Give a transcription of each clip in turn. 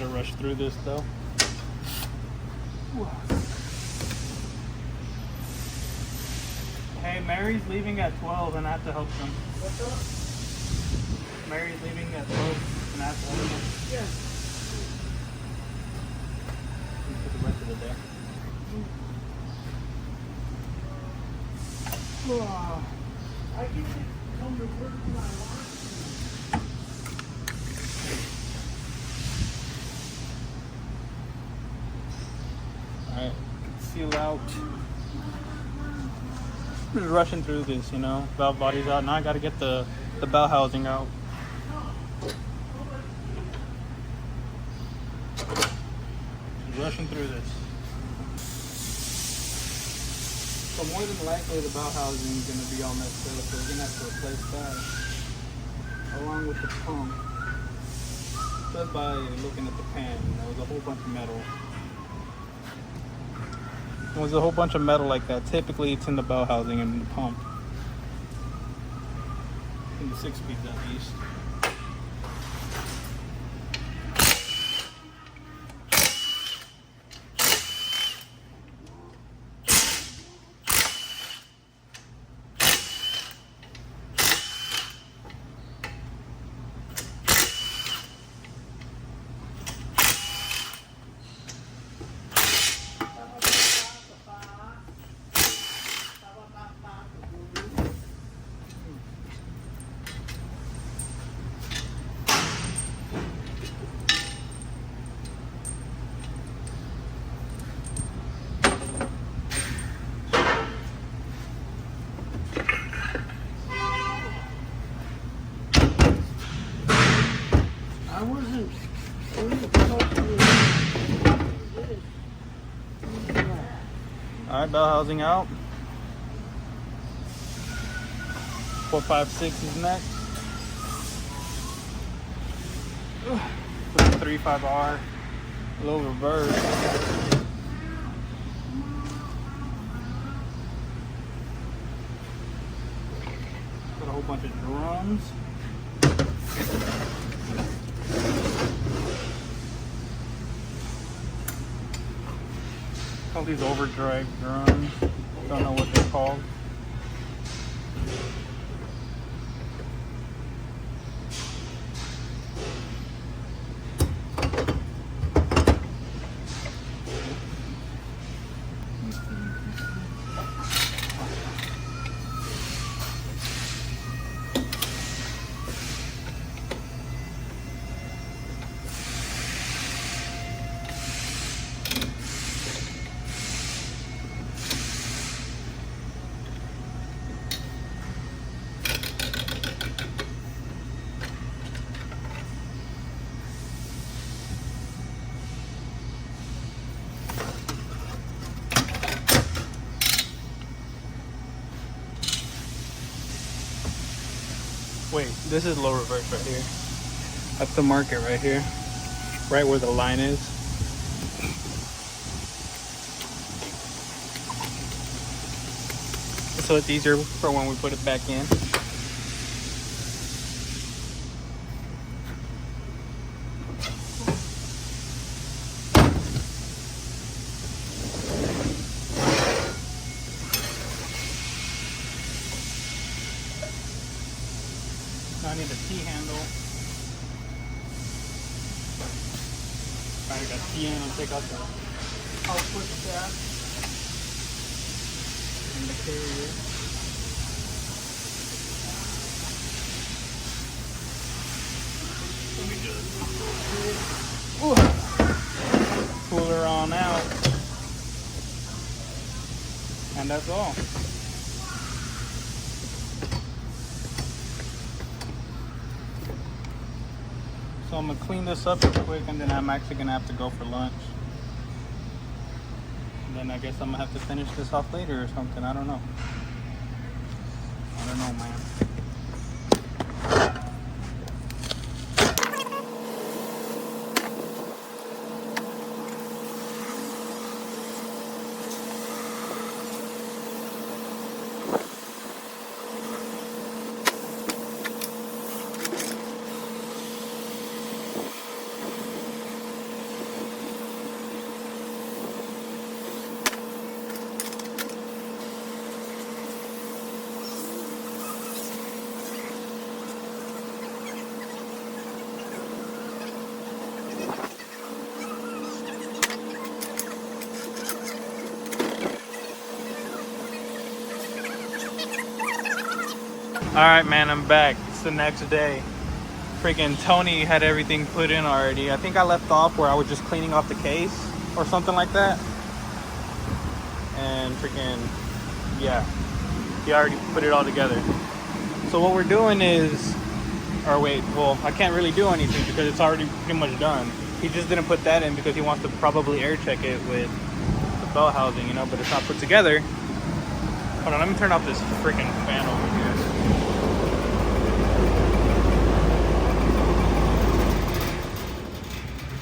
gotta rush through this though. Hey, Mary's leaving at 12 and I have to help them. What's up? Mary's leaving at 12 and I have to help them. Yeah. For the rest of the day. I get to come to work when I want. Alright, seal out. Just rushing through this, you know. Valve body's out. Now I gotta get the bell housing out. Just rushing through this. So more than likely the bell housing is gonna be all messed up, so we're gonna have to replace that. Along with the pump. Just by looking at the pan, there was a whole bunch of metal. There was a whole bunch of metal like that. Typically it's in the bell housing and the pump. In the 6-speeds at least. I wasn't supposed to. Alright, bell housing out. 456 is next. 35R. Low reverse. Got a whole bunch of drums. All these overdrive drums. Don't know what they're called. Wait, this is low reverse right here. That's the market right here. Right where the line is. So it's easier for when we put it back in. Now I need a T-handle. Alright, I got T-handle, take out the output stack and the carrier. Let me just pull her on out. And that's all. So I'm gonna clean this up real quick and then I'm actually gonna have to go for lunch. And then I guess I'm gonna have to finish this off later or something. I don't know. I don't know, man. Alright, man, I'm back. It's the next day. Freaking Tony had everything put in already. I think I left off where I was just cleaning off the case or something like that. And freaking, yeah, he already put it all together. So what we're doing is, or wait, well, I can't really do anything because it's already pretty much done. He just didn't put that in because he wants to probably air check it with the belt housing, you know, but it's not put together. Hold on, let me turn off this freaking fan over here.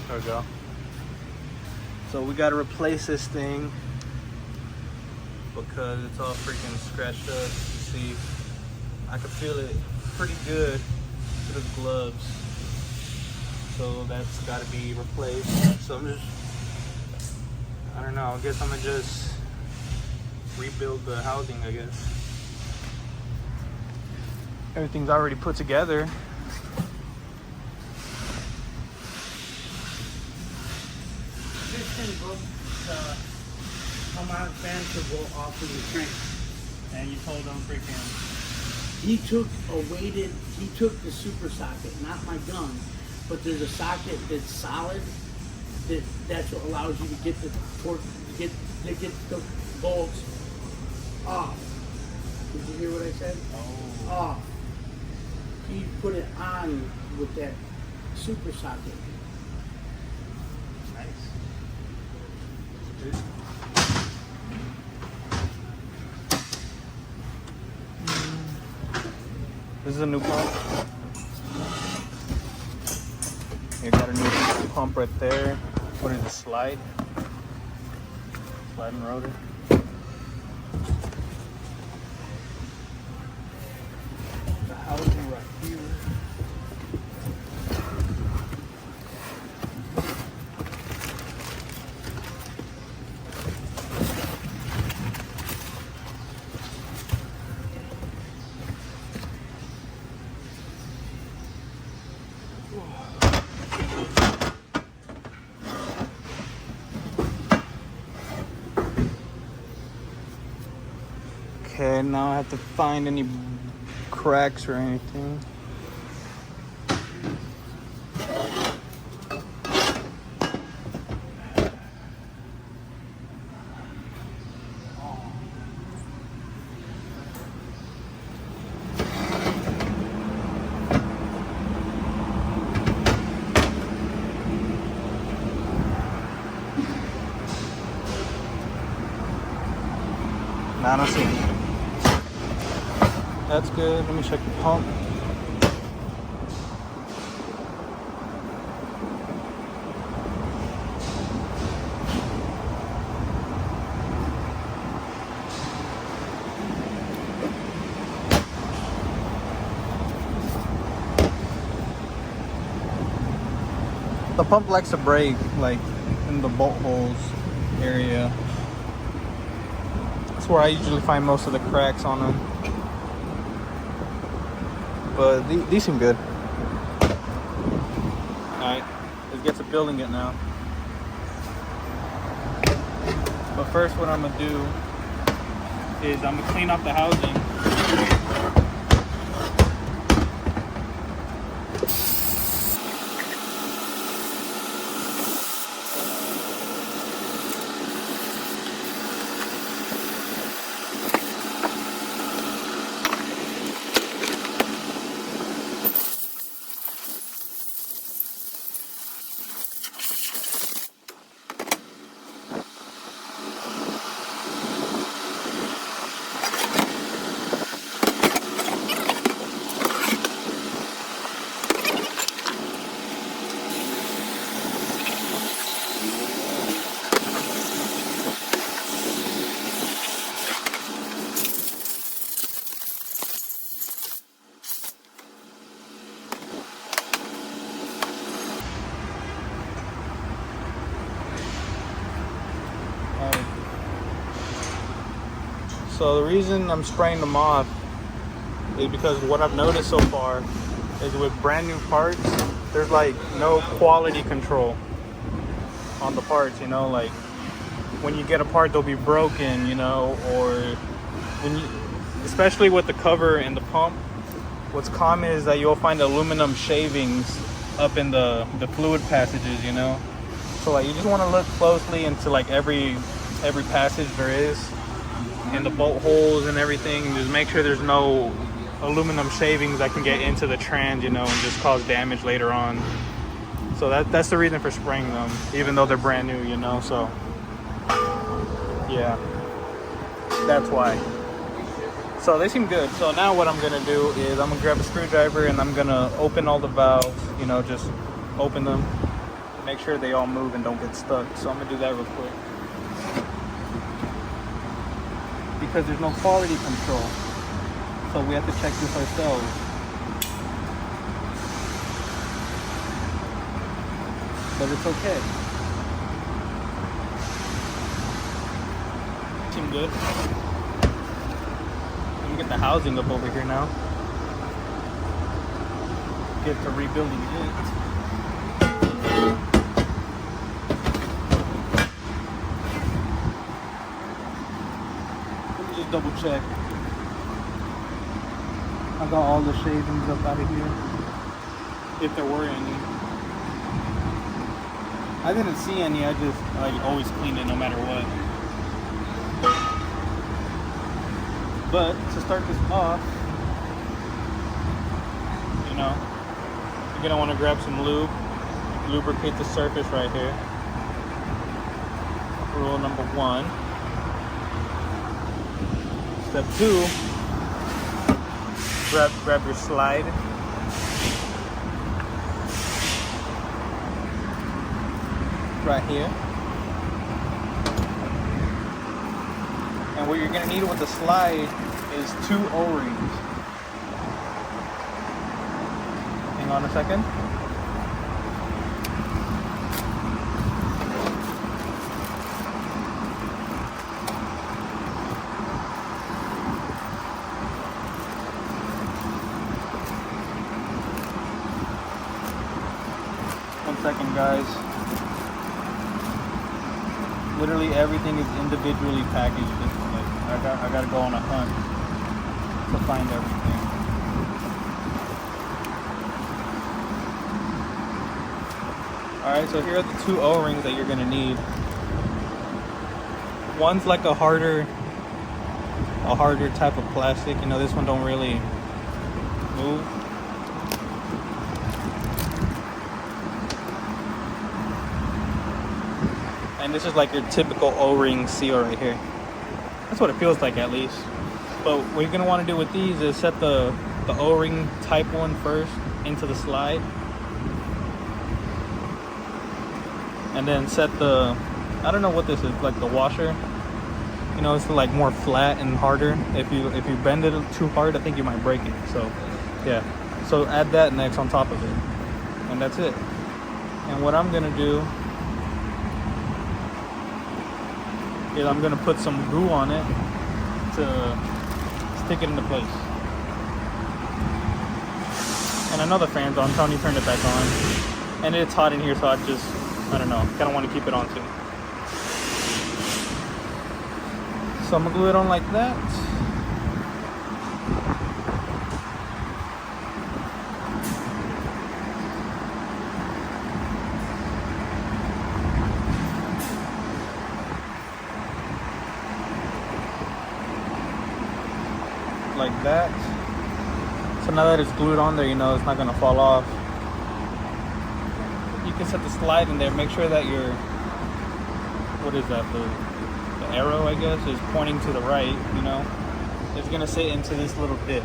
There we go. So we gotta replace this thing because it's all freaking scratched up. You see, I can feel it pretty good through the gloves. So that's gotta be replaced. So I'm just, I don't know, I guess I'm gonna just rebuild the housing, I guess. Everything's already put together. Come out fan to go off of the train. And you told them freaking... He took the super socket, not my gun, but there's a socket that's solid, that's what allows you to get the torque, to get the bolts off. Did you hear what I said? Oh. Off. He put it on with that super socket. Nice. This is a new pump. You got a new pump right there. What is the slide? Sliding rotor. The housing right here. Okay, now I have to find any cracks or anything. Nah, I don't see anything. That's good. Let me check the pump. The pump likes to break, like in the bolt holes area. That's where I usually find most of the cracks on them. But these seem good. Alright, let's get to building it now. But first what I'm gonna do is I'm gonna clean off the housing. So the reason I'm spraying them off is because what I've noticed so far is with brand new parts, there's like no quality control on the parts, you know, like when you get a part they'll be broken, you know, or when you, especially with the cover and the pump, what's common is that you'll find aluminum shavings up in the fluid passages, you know. So like you just want to look closely into like every passage there is, and the bolt holes and everything. Just make sure there's no aluminum shavings that can get into the trans, you know, and just cause damage later on. So that's the reason for spraying them, even though they're brand new, you know. So yeah, that's why. So they seem good. So now what I'm gonna do is I'm gonna grab a screwdriver and I'm gonna open all the valves, you know, just open them, make sure they all move and don't get stuck. So I'm gonna do that real quick, because there's no quality control, so we have to check this ourselves. But it's okay. Seem good. Let me get the housing up over here now. Get to rebuilding it. Let me just double check. I got all the shavings up out of here, if there were any. I didn't see any. I always clean it no matter what. But to start this off, you know, you're gonna want to grab some lube, lubricate the surface right here. Rule number 1. Step 2, grab your slide. Right here. And what you're gonna need with the slide is 2 O-rings. Hang on a second. One second, guys. Literally everything is individually packaged. Like I gotta go on a hunt to find everything. Alright, so here are the 2 O-rings that you're gonna need. One's like a harder type of plastic. You know, this one don't really move. And this is like your typical O-ring seal right here. That's what it feels like, at least. But what you're gonna want to do with these is set the O-ring type 1 first into the slide, and then set the, I don't know what this is, like the washer. You know, it's like more flat and harder. If you bend it too hard, I think you might break it. So yeah, so add that next on top of it, and that's it. And what I'm gonna do is I'm gonna put some glue on it to stick it into place. And I know the fan's on, so I'm gonna turn it back on. And it's hot in here, so I don't know, kinda wanna keep it on too. So I'm gonna glue it on like that. Like that. So now that it's glued on there, you know, it's not gonna fall off. You can set the slide in there. Make sure that your, what is that, the arrow, I guess, is pointing to the right. You know, it's gonna sit into this little dip.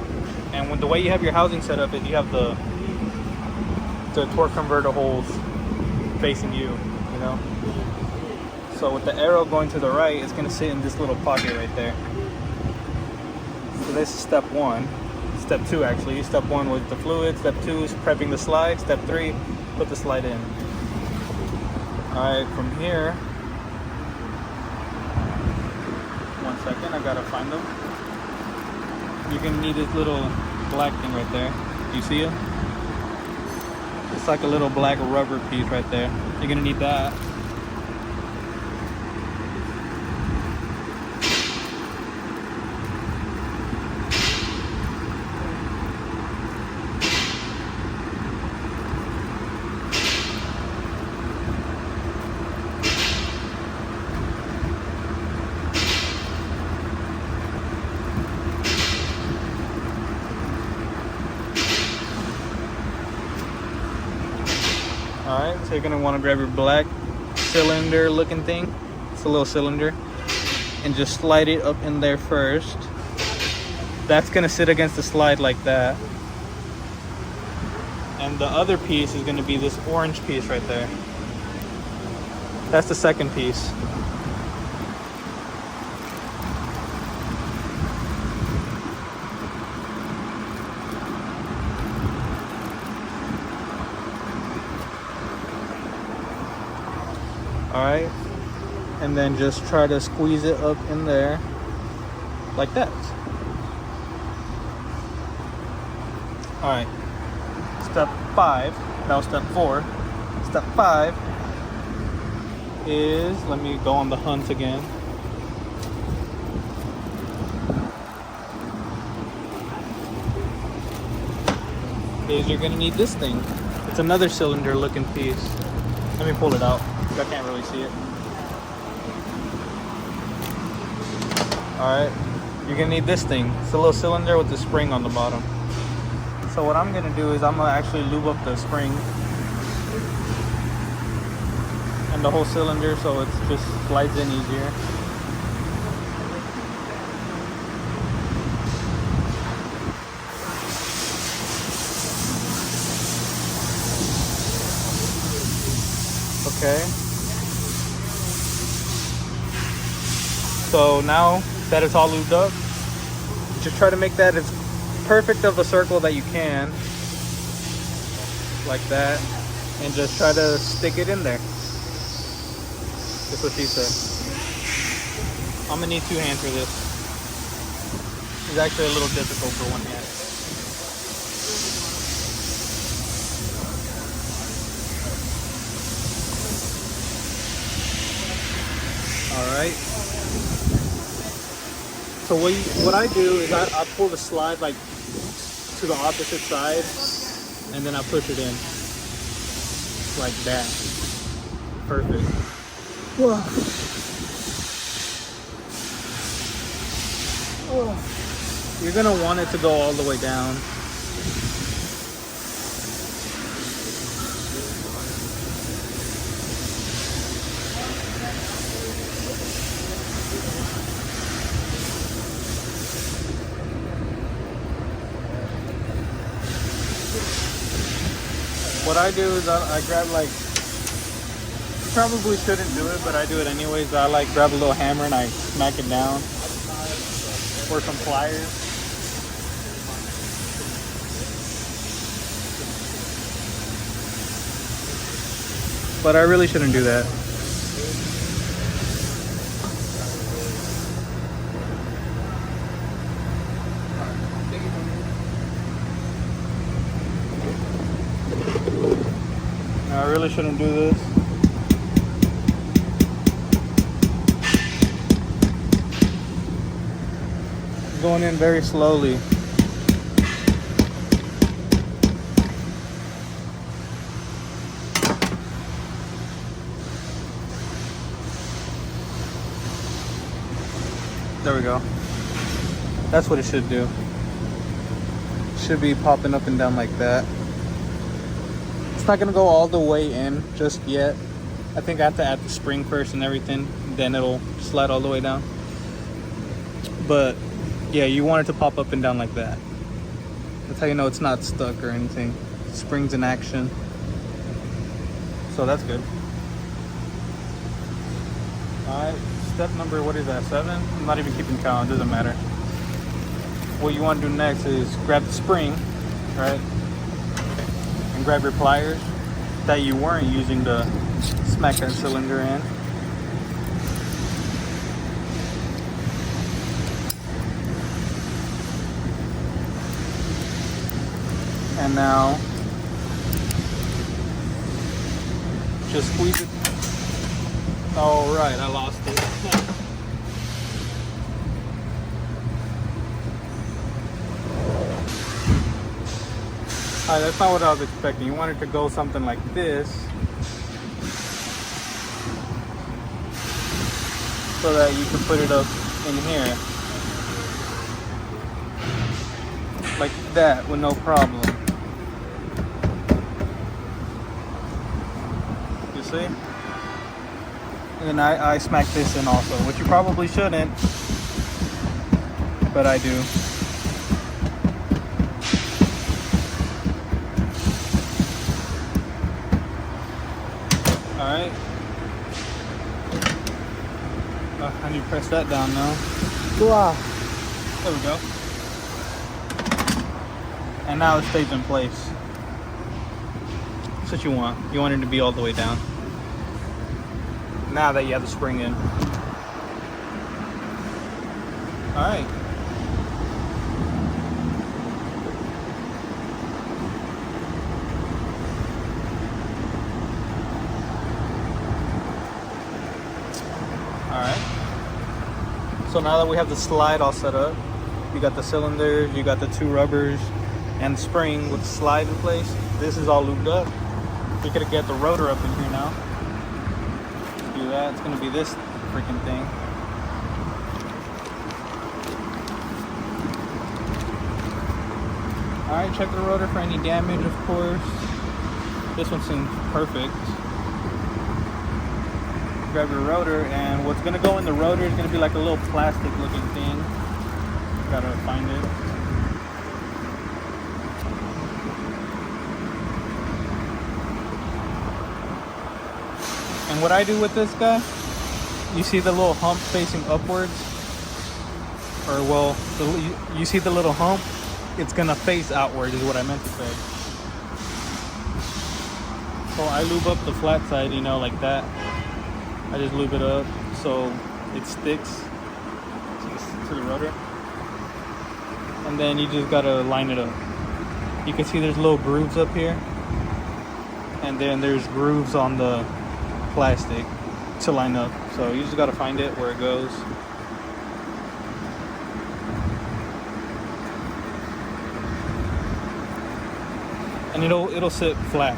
And when the way you have your housing set up, is you have the torque converter holes facing you. You know, so with the arrow going to the right, it's gonna sit in this little pocket right there. So this is step 1. Step 2 actually. Step 1 was the fluid. Step 2 is prepping the slide. Step 3, put the slide in. Alright, from here, one second, I gotta find them. You're gonna need this little black thing right there. Do you see it? It's like a little black rubber piece right there. You're gonna need that. Alright, so you're gonna want to grab your black cylinder looking thing. It's a little cylinder. And just slide it up in there first. That's gonna sit against the slide like that. And the other piece is gonna be this orange piece right there. That's the second piece. Alright, and then just try to squeeze it up in there like that. Alright, step 5, that was step 4. Step 5 is, let me go on the hunt again. Is you're gonna need this thing. It's another cylinder looking piece. Let me pull it out. I can't really see it. Alright, you're gonna need this thing. It's a little cylinder with the spring on the bottom. So what I'm gonna do is I'm gonna actually lube up the spring and the whole cylinder so it just slides in easier. Okay. So now that it's all lubed up, just try to make that as perfect of a circle that you can, like that, and just try to stick it in there. That's what she said. I'm gonna need 2 hands for this. It's actually a little difficult for 1 hand. All right. So what I do is I pull the slide like to the opposite side, and then I push it in like that. Perfect. Whoa. Oh. You're gonna want it to go all the way down. What I do is I grab like, probably shouldn't do it, but I do it anyways. I like grab a little hammer and I smack it down, or some pliers. But I really shouldn't do that. I really shouldn't do this. Going in very slowly. There we go. That's what it should do. It should be popping up and down like that. It's not gonna go all the way in just yet. I think I have to add the spring first and everything, then it'll slide all the way down. But yeah, you want it to pop up and down like that. That's how you know it's not stuck or anything. Spring's in action. So that's good. Alright, step number, what is that, 7? I'm not even keeping count, it doesn't matter. What you want to do next is grab the spring, right? And grab your pliers that you weren't using to smack that cylinder in. And now just squeeze it. Oh right, I lost it. Alright, that's not what I was expecting. You want it to go something like this, so that you can put it up in here. Like that with no problem. see? And then I smack this in also, which you probably shouldn't, but I do. Alright. I need to press that down now. Wow. There we go. And now it stays in place. That's what you want. You want it to be all the way down. Now that you have the spring in. Alright. Alright. So now that we have the slide all set up, you got the cylinders, you got the two rubbers, and the spring with the slide in place. This is all lubed up. We're gonna get the rotor up in here now. Do that. It's gonna be this freaking thing. Alright, check the rotor for any damage, of course. This one seems perfect. Grab your rotor, and what's gonna go in the rotor is gonna be like a little plastic looking thing. Gotta find it. And what I do with this guy, you see the little hump facing upwards? Or well, you see the little hump? It's gonna face outward is what I meant to say. So I lube up the flat side, you know, like that. I just lube it up so it sticks to the rotor. And then you just gotta line it up. You can see there's little grooves up here. And then there's grooves on the plastic to line up. So you just gotta find it where it goes. And it'll sit flat.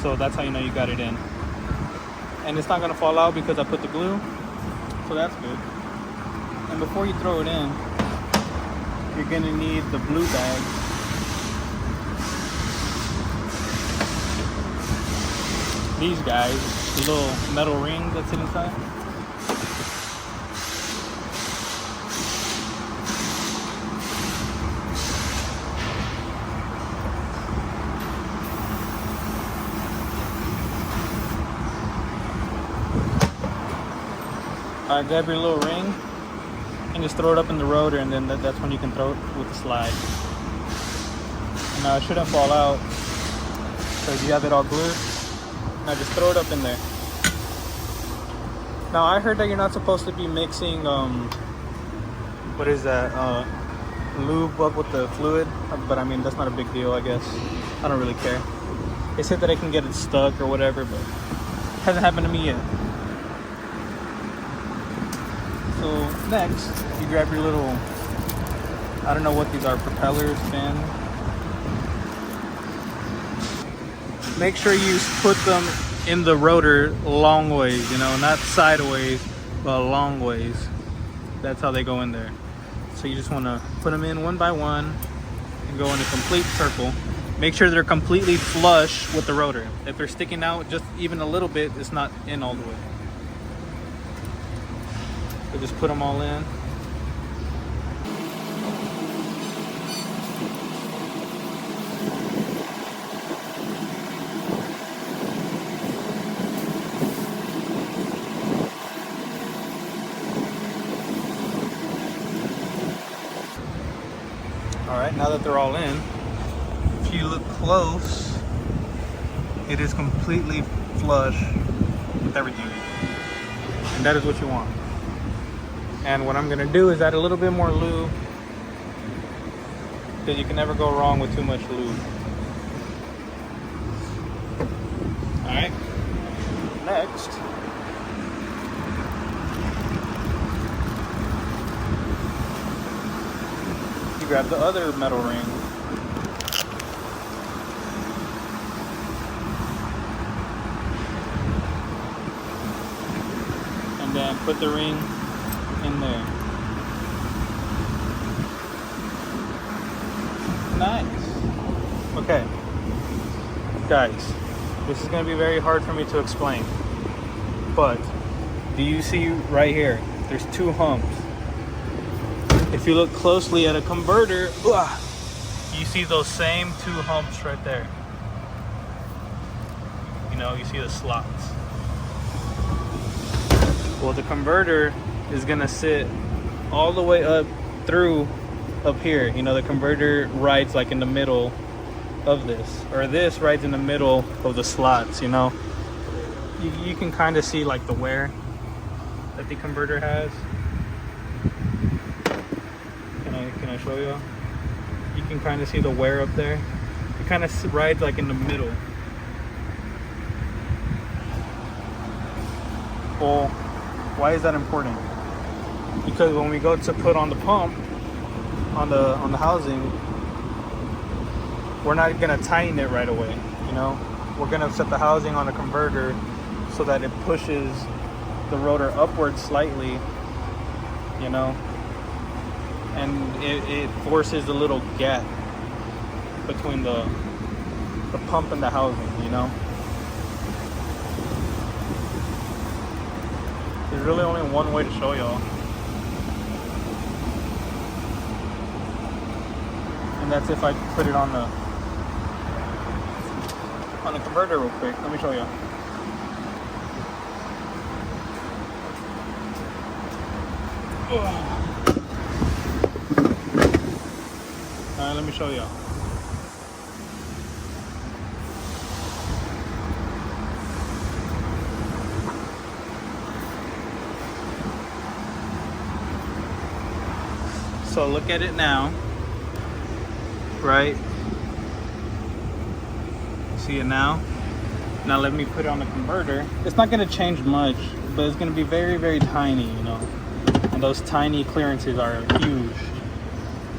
So that's how you know you got it in. And it's not gonna fall out because I put the glue. So that's good. And before you throw it in, you're gonna need the blue bag. These guys, the little metal ring that's inside. Alright, grab your little ring and just throw it up in the rotor, and then that's when you can throw it with the slide. And now it shouldn't fall out because you have it all glued. Now just throw it up in there. Now I heard that you're not supposed to be mixing what is that, lube up with the fluid, but I mean that's not a big deal, I guess. I don't really care. They said that I can get it stuck or whatever, but it hasn't happened to me yet. So next, you grab your little, I don't know what these are, propellers, fin. Make sure you put them in the rotor long ways, you know, not sideways, but long ways. That's how they go in there. So you just want to put them in one by one and go in a complete circle. Make sure they're completely flush with the rotor. If they're sticking out just even a little bit, it's not in all the way. So just put them all in. Alright, now that they're all in, if you look close, it is completely flush with everything. And that is what you want. And what I'm gonna do is add a little bit more lube, because you can never go wrong with too much lube. Alright, next, you grab the other metal ring. And then put the ring in there. Nice. Okay, guys, this is going to be very hard for me to explain. But do you see right here? There's two humps. If you look closely at a converter, you see those same two humps right there. You know, you see the slots. Well, the converter is gonna sit all the way up through up here. You know, the converter rides like in the middle of this, or this rides in the middle of the slots. You know, you can kind of see like the wear that the converter has. Can I show you? You can kind of see the wear up there. It kind of rides like in the middle. Well, why is that important? Because when we go to put on the pump on the housing, we're not gonna tighten it right away. You know, we're gonna set the housing on the converter so that it pushes the rotor upward slightly. You know, and it forces a little gap between the pump and the housing. You know. There's really only one way to show y'all. And that's if I put it on the converter real quick. Let me show y'all. Alright, let me show y'all. So look at it now, right? See it now? Now let me put it on the converter. It's not gonna change much, but it's gonna be very, very tiny, you know? And those tiny clearances are huge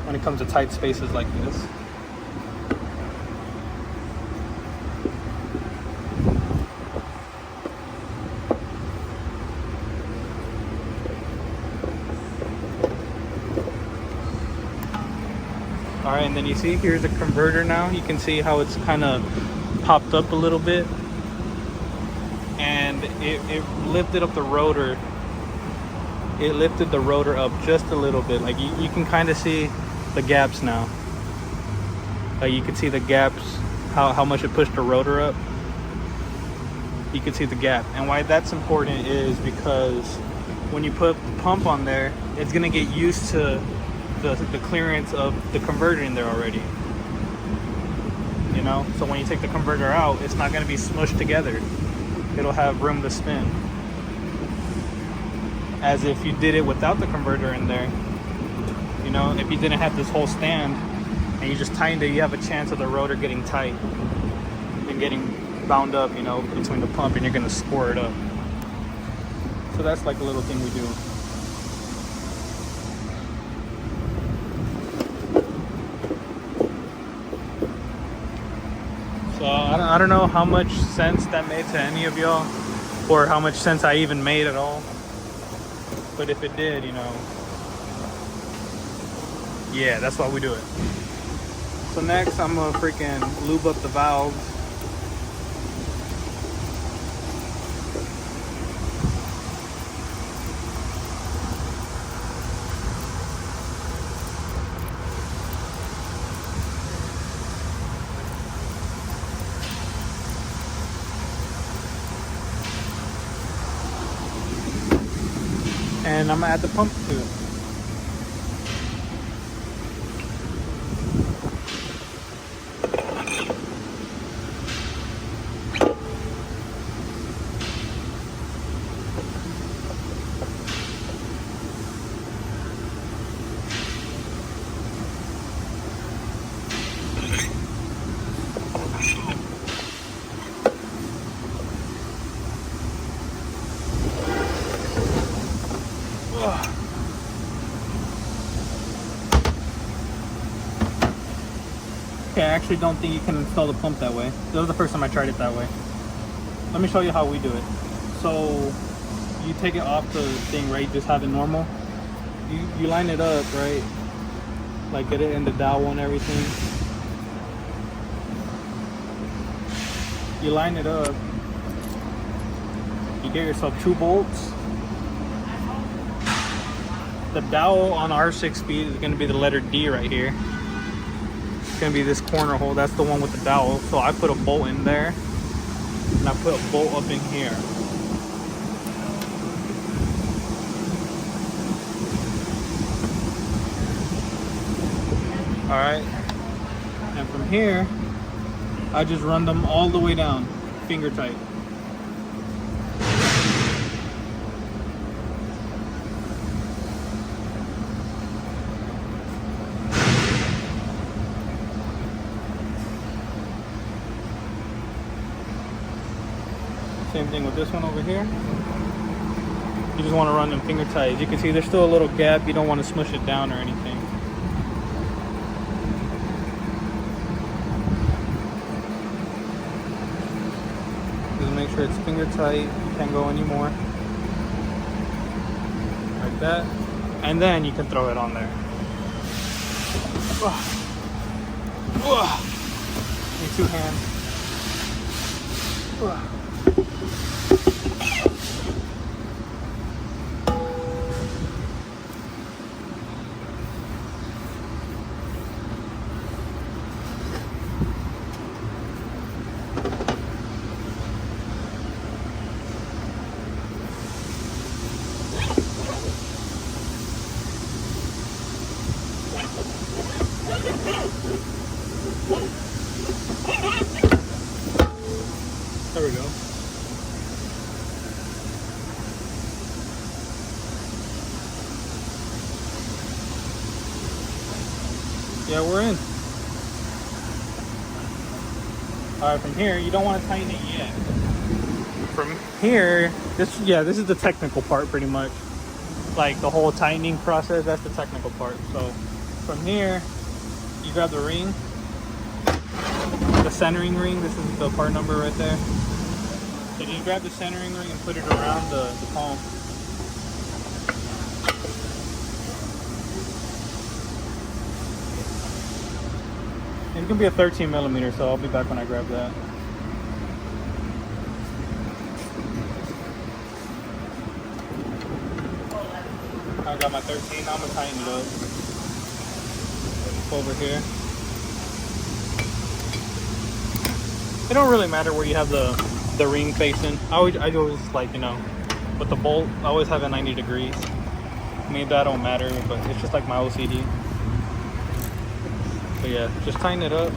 when it comes to tight spaces like this. All right, and then you see here's a converter now. You can see how it's kind of popped up a little bit. And it lifted up the rotor. It lifted the rotor up just a little bit. Like you can kind of see the gaps now. Like you can see the gaps, how much it pushed the rotor up. You can see the gap. And why that's important is because when you put the pump on there, it's gonna get used to the clearance of the converter in there already. You know, so when you take the converter out, it's not going to be smushed together. It'll have room to spin, as if you did it without the converter in there. You know, if you didn't have this whole stand and you just tightened it, you have a chance of the rotor getting tight and getting bound up, you know, between the pump, and you're going to score it up. So that's like a little thing we do. So I don't know how much sense that made to any of y'all, or how much sense I even made at all. But if it did, you know, yeah, that's why we do it. So next I'm gonna freaking lube up the valves. And I'm gonna add the pump to it. Okay, I actually don't think you can install the pump that way. That was the first time I tried it that way. Let me show you how we do it. So you take it off the thing, right? Just have it normal. You line it up, right? Like get it in the dowel and everything. You line it up. you get yourself 2 bolts. The dowel on our 6-speed is going to be the letter D right here. It's going to be this corner hole. That's the one with the dowel. So I put a bolt in there, and I put a bolt up in here. All right, and from here, I just run them all the way down, finger tight. Same thing with this one over here. You just want to run them finger tight. As you can see, there's still a little gap. You don't want to smush it down or anything. Just make sure it's finger tight. Can't go anymore. Like that. And then you can throw it on there. Need 2 hands. There we go. Yeah, we're in. Alright, from here, you don't want to tighten it yet. From here, this is the technical part pretty much. Like the whole tightening process, that's the technical part. So from here, you grab the ring, the centering ring. This is the part number right there. So you grab the centering ring and put it around the palm. It's gonna be a 13 millimeter, so I'll be back when I grab that. I got my 13, now I'm gonna tighten it up. Over here. It don't really matter where you have the ring facing. I always like, you know, with the bolt, I always have it 90 degrees. I mean, that don't matter, but it's just like my OCD. But yeah, just tighten it up.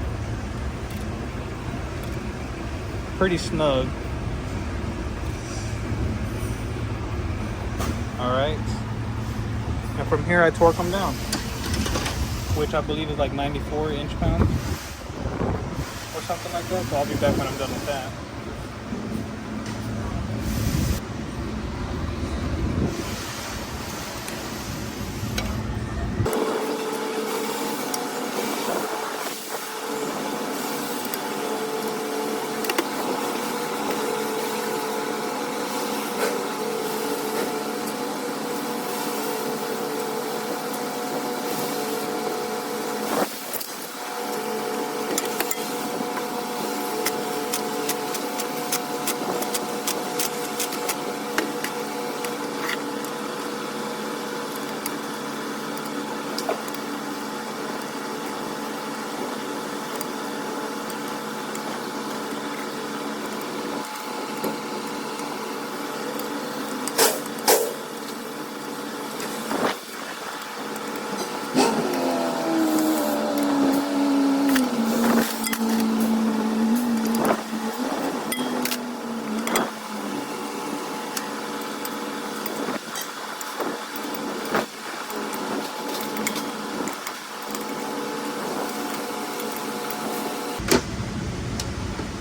Pretty snug. Alright. And from here I torque them down, which I believe is like 94 inch-pounds or something like that. So I'll be back when I'm done with that.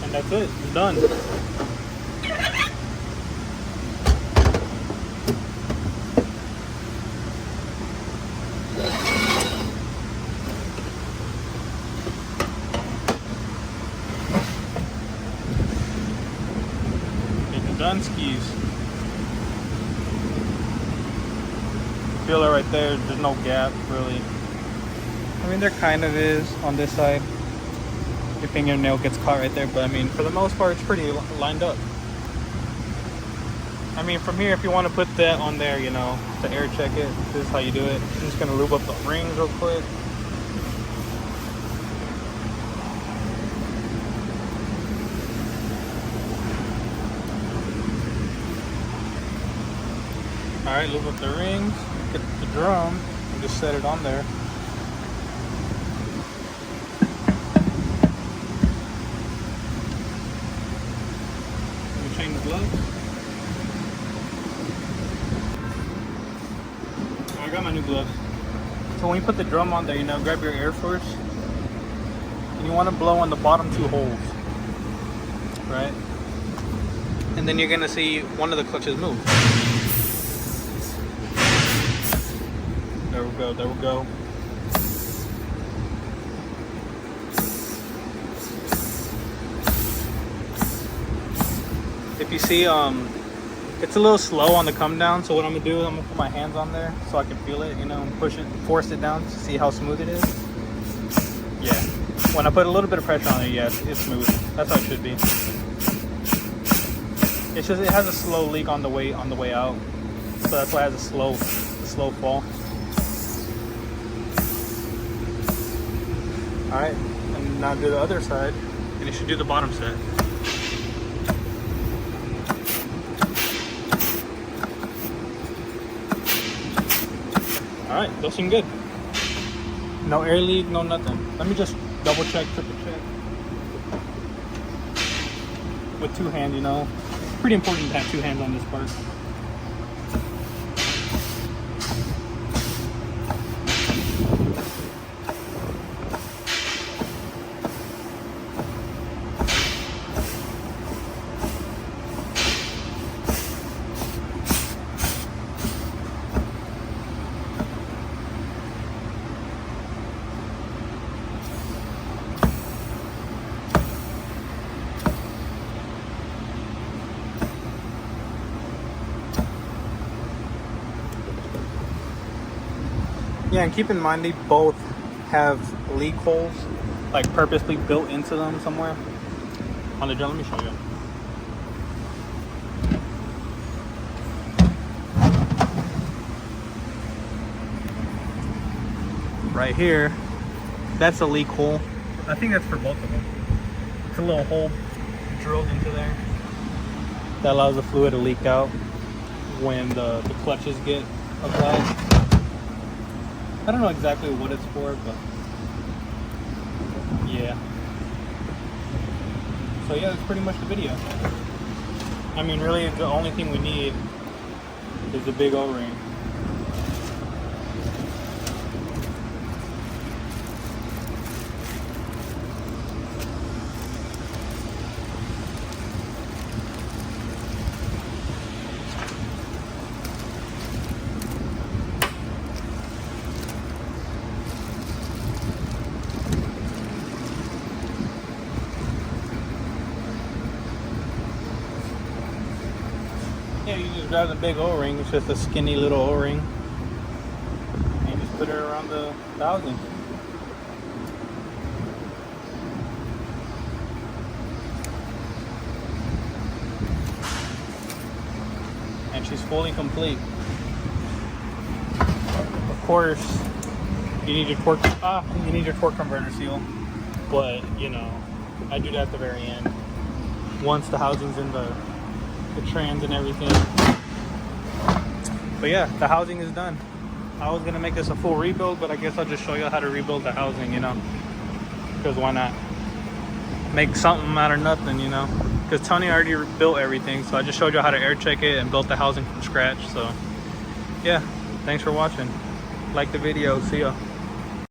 And that's it, it's done. It's done skis. Feel it right there, there's no gap really. I mean, there kind of is on this side. Your fingernail gets caught right there, but I mean, for the most part, it's pretty lined up. I mean, from here, if you want to put that on there, you know, to air check it, this is how you do it. I'm just gonna lube up the rings real quick. All right, lube up the rings, get the drum, and just set it on there. Let me change the gloves. I got my new gloves. So when you put the drum on there, you know, grab your air source, and you want to blow on the bottom 2 holes, right? And then you're gonna see one of the clutches move. There we go, there we go. If you see, it's a little slow on the come down, so what I'm gonna do is I'm gonna put my hands on there so I can feel it, you know, and push it, force it down to see how smooth it is. Yeah, when I put a little bit of pressure on it, yes, it's smooth. That's how it should be. It's just, it has a slow leak on the way out, so that's why it has a slow fall. All right, and now do the other side, and you should do the bottom set. All right, those seem good. No air leak, no nothing. Let me just double check, triple check. With 2 hands, you know. Pretty important to have 2 hands on this part. Yeah, and keep in mind they both have leak holes, like purposely built into them somewhere. On the drum, let me show you. Right here, that's a leak hole. I think that's for both of them. It's a little hole drilled into there that allows the fluid to leak out when the clutches get applied. I don't know exactly what it's for, but yeah. So yeah, that's pretty much the video. I mean, really, the only thing we need is the big O-ring. Yeah, you just grab the big O-ring. It's just a skinny little O-ring, and you just put it around the housing. And she's fully complete. Of course, you need your torque. You need your torque converter seal, but you know, I do that at the very end once the housing's in the trans and everything. But yeah, the housing is done. I was gonna make this a full rebuild, but I guess I'll just show you how to rebuild the housing, you know, because why not make something out of nothing, you know, because Tony already built everything, so I just showed you how to air check it and built the housing from scratch. So yeah, thanks for watching. Like the video. See ya.